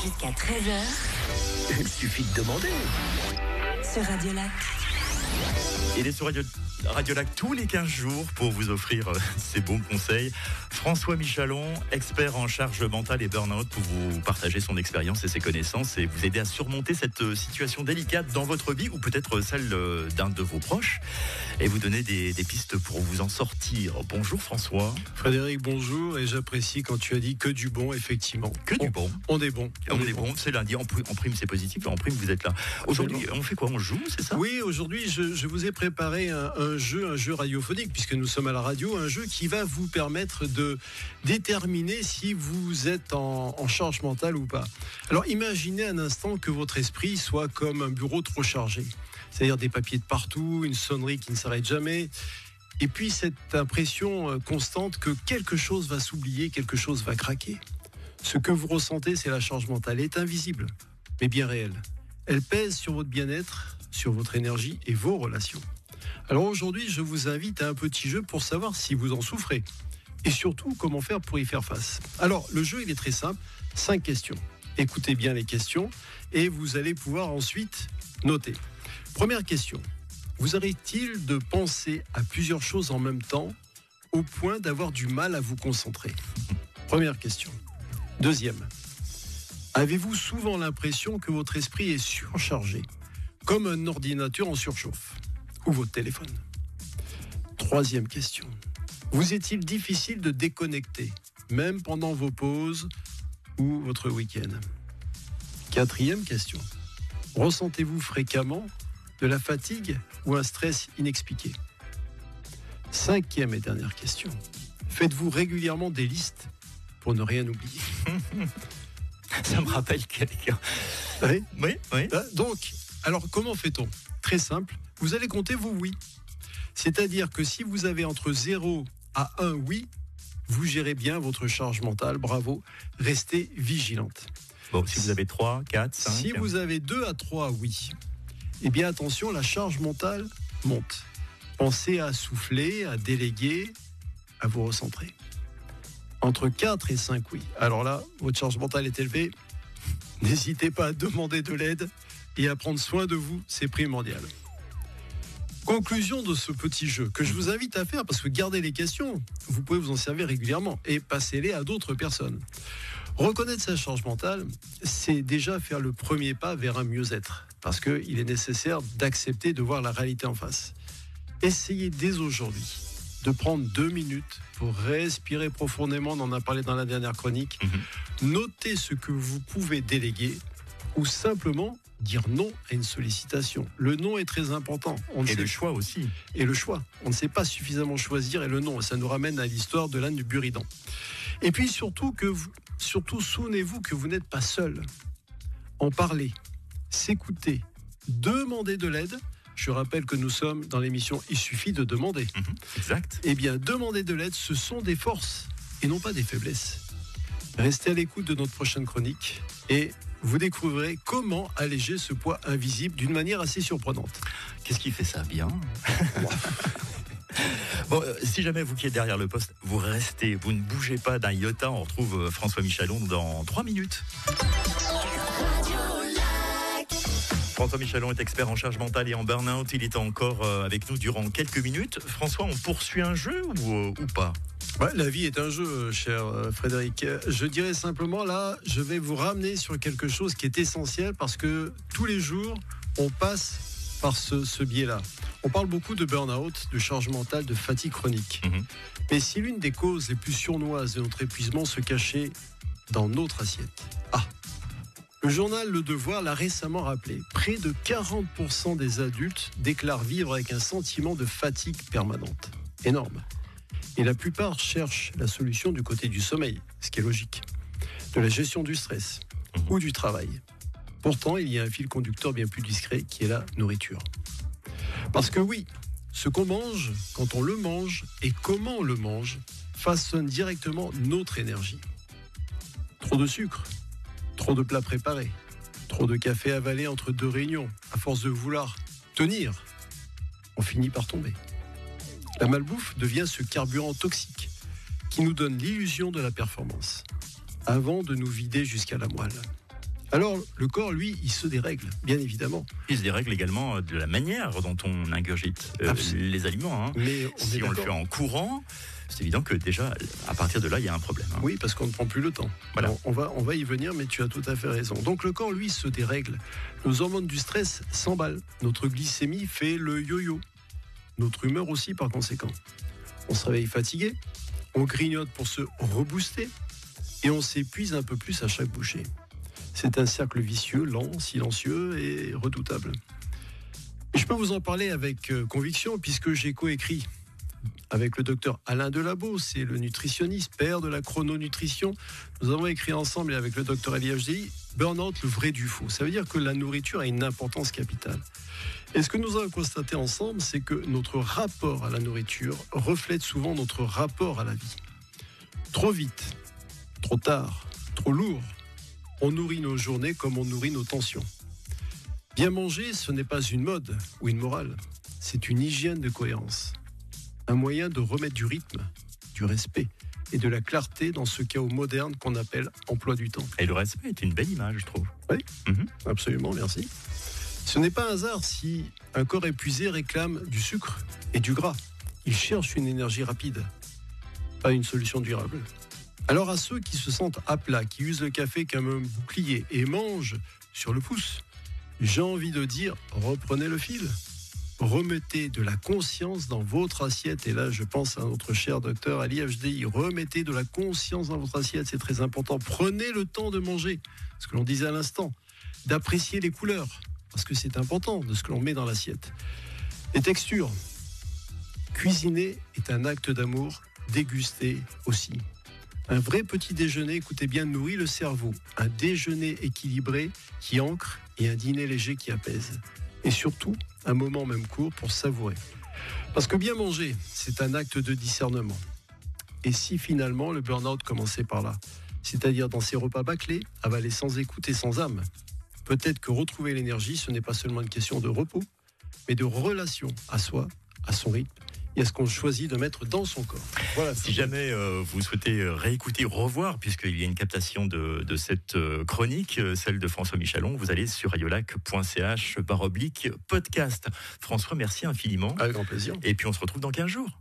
Jusqu'à 13h. Il suffit de demander. Sur Radio Lac. Il est sur Radio Lac tous les 15 jours pour vous offrir ses bons conseils. François Michalon, expert en charge mentale et burn-out, pour vous partager son expérience et ses connaissances et vous aider à surmonter cette situation délicate dans votre vie ou peut-être celle d'un de vos proches et vous donner des pistes pour vous en sortir. Bonjour François. Frédéric, bonjour, et j'apprécie quand tu as dit que du bon, effectivement. Que du bon. On est bon. On est bon, c'est lundi. En prime, c'est positif. En prime, vous êtes là. Aujourd'hui, on fait quoi? On joue, c'est ça? Oui, aujourd'hui, je vous ai préparé un jeu radiophonique, puisque nous sommes à la radio, un jeu qui va vous permettre de déterminer si vous êtes en charge mentale ou pas. Alors, imaginez un instant que votre esprit soit comme un bureau trop chargé. C'est-à-dire des papiers de partout, une sonnerie qui ne s'arrête jamais. Et puis cette impression constante que quelque chose va s'oublier, quelque chose va craquer. Ce que vous ressentez, c'est la charge mentale. Elle est invisible, mais bien réelle. Elle pèse sur votre bien-être, sur votre énergie et vos relations. Alors aujourd'hui, je vous invite à un petit jeu pour savoir si vous en souffrez. Et surtout, comment faire pour y faire face. Alors, le jeu, il est très simple. 5 questions. Écoutez bien les questions et vous allez pouvoir ensuite noter. Première question. Vous arrive-t-il de penser à plusieurs choses en même temps au point d'avoir du mal à vous concentrer? Première question. Deuxième. Avez-vous souvent l'impression que votre esprit est surchargé, comme un ordinateur en surchauffe, ou votre téléphone? Troisième question. Vous est-il difficile de déconnecter, même pendant vos pauses ou votre week-end? Quatrième question. Ressentez-vous fréquemment de la fatigue ou un stress inexpliqué? Cinquième et dernière question. Faites-vous régulièrement des listes pour ne rien oublier? Ça me rappelle quelqu'un. Oui. Oui. Donc, alors comment fait-on? Très simple. Vous allez compter vos oui. C'est-à-dire que si vous avez entre 0 à 1 oui, vous gérez bien votre charge mentale. Bravo. Restez vigilante. Bon, si vous avez 3, 4, 5... Si vous avez 2 à 3 oui, eh bien attention, la charge mentale monte. Pensez à souffler, à déléguer, à vous recentrer. Entre 4 et 5 oui. Alors là, votre charge mentale est élevée. N'hésitez pas à demander de l'aide et à prendre soin de vous, c'est primordial. Conclusion de ce petit jeu que je vous invite à faire, parce que gardez les questions, vous pouvez vous en servir régulièrement et passez-les à d'autres personnes. Reconnaître sa charge mentale, c'est déjà faire le premier pas vers un mieux-être, parce qu'il est nécessaire d'accepter de voir la réalité en face. Essayez dès aujourd'hui de prendre 2 minutes pour respirer profondément, on en a parlé dans la dernière chronique, notez ce que vous pouvez déléguer ou simplement dire non à une sollicitation. Le non est très important. Le choix aussi. Et le choix. On ne sait pas suffisamment choisir et le non. Ça nous ramène à l'histoire de l'âne du Buridan. Et puis surtout, souvenez-vous que vous n'êtes pas seul. En parler, s'écouter, demander de l'aide. Je rappelle que nous sommes dans l'émission « Il suffit de demander ». Exact. Eh bien, demander de l'aide, ce sont des forces et non pas des faiblesses. Restez à l'écoute de notre prochaine chronique et vous découvrirez comment alléger ce poids invisible d'une manière assez surprenante. Qu'est-ce qui fait ça bien? Bon, si jamais vous qui êtes derrière le poste, vous restez, vous ne bougez pas d'un iota, on retrouve François Michalon dans 3 minutes. François Michalon est expert en charge mentale et en burn-out. Il est encore avec nous durant quelques minutes. François, on poursuit un jeu ou pas? Ouais, la vie est un jeu, cher Frédéric. Je dirais simplement, là, je vais vous ramener sur quelque chose qui est essentiel parce que tous les jours, on passe par ce biais-là. On parle beaucoup de burn-out, de charge mentale, de fatigue chronique. Mais si l'une des causes les plus sournoises de notre épuisement se cachait dans notre assiette. Le journal Le Devoir l'a récemment rappelé. Près de 40% des adultes déclarent vivre avec un sentiment de fatigue permanente. Énorme. Et la plupart cherchent la solution du côté du sommeil, ce qui est logique, de la gestion du stress ou du travail. Pourtant, il y a un fil conducteur bien plus discret qui est la nourriture. Parce que oui, ce qu'on mange, quand on le mange et comment on le mange, façonne directement notre énergie. Trop de sucre, trop de plats préparés, trop de café avalé entre 2 réunions, à force de vouloir tenir, on finit par tomber. La malbouffe devient ce carburant toxique qui nous donne l'illusion de la performance, avant de nous vider jusqu'à la moelle. Alors, le corps, lui, il se dérègle, bien évidemment. Il se dérègle également de la manière dont on ingurgite les aliments. Hein. Mais si on le fait en courant, c'est évident que déjà, à partir de là, il y a un problème. Hein. Oui, parce qu'on ne prend plus le temps. Voilà. On va y venir, mais tu as tout à fait raison. Donc le corps, lui, se dérègle. Nos hormones du stress s'emballent. Notre glycémie fait le yo-yo. Notre humeur aussi, par conséquent. On se réveille fatigué, on grignote pour se rebooster, et on s'épuise un peu plus à chaque bouchée. C'est un cercle vicieux, lent, silencieux et redoutable. Et je peux vous en parler avec conviction, puisque j'ai coécrit avec le docteur Alain Delabo, c'est le nutritionniste, père de la chrononutrition. Nous avons écrit ensemble et avec le docteur Ali HDI, Burnout, le vrai du faux. Ça veut dire que la nourriture a une importance capitale. Et ce que nous avons constaté ensemble, c'est que notre rapport à la nourriture reflète souvent notre rapport à la vie. Trop vite, trop tard, trop lourd, on nourrit nos journées comme on nourrit nos tensions. Bien manger, ce n'est pas une mode ou une morale, c'est une hygiène de cohérence. Un moyen de remettre du rythme, du respect et de la clarté dans ce chaos moderne qu'on appelle emploi du temps. Et le respect est une belle image, je trouve. Oui, absolument, merci. Ce n'est pas un hasard si un corps épuisé réclame du sucre et du gras. Il cherche une énergie rapide, pas une solution durable. Alors à ceux qui se sentent à plat, qui usent le café comme un bouclier et mangent sur le pouce, j'ai envie de dire, reprenez le fil. Remettez de la conscience dans votre assiette. Et là, je pense à notre cher docteur Ali HDI. Remettez de la conscience dans votre assiette, c'est très important. Prenez le temps de manger, ce que l'on disait à l'instant, d'apprécier les couleurs, parce que c'est important de ce que l'on met dans l'assiette. Les textures. Cuisiner est un acte d'amour, déguster aussi. Un vrai petit déjeuner, écoutez bien, nourrit le cerveau. Un déjeuner équilibré qui ancre et un dîner léger qui apaise. Et surtout, un moment même court pour savourer. Parce que bien manger, c'est un acte de discernement. Et si finalement le burn-out commençait par là, c'est-à-dire dans ces repas bâclés, avalés sans écoute et sans âme, peut-être que retrouver l'énergie, ce n'est pas seulement une question de repos, mais de relation à soi, à son rythme, et à ce qu'on choisit de mettre dans son corps. Voilà. Si jamais vous souhaitez réécouter, revoir, puisqu'il y a une captation de cette chronique, celle de François Michalon, vous allez sur radiolac.ch/podcast. François, merci infiniment. Avec grand plaisir. Et puis on se retrouve dans 15 jours.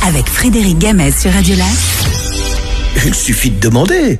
Avec Frédéric Gamez sur Radio Lac. Il suffit de demander.